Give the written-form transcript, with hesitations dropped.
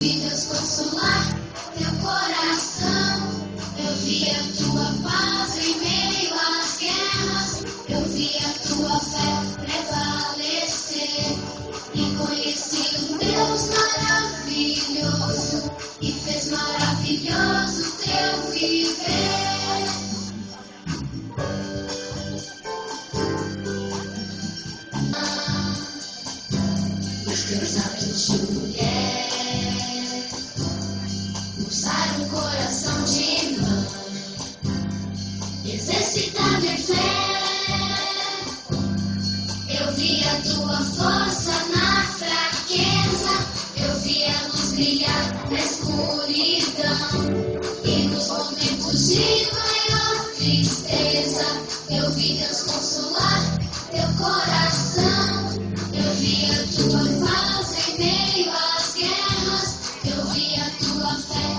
vi Deus consolar teu coração. Eu vi a tua paz em meio às guerras. Eu vi a tua fé prevalecer. E conheci um Deus maravilhoso. E fez maravilhoso teu viver. Os teus atos de mulher mostraram um coração de mãe, exercitar minha fé. Eu vi a tua força na fraqueza, eu vi a luz brilhar na escuridão. E nos momentos de maior tristeza, eu vi Deus consolar teu coração. Eu vi a tua paz em meio às guerras, eu vi a tua fé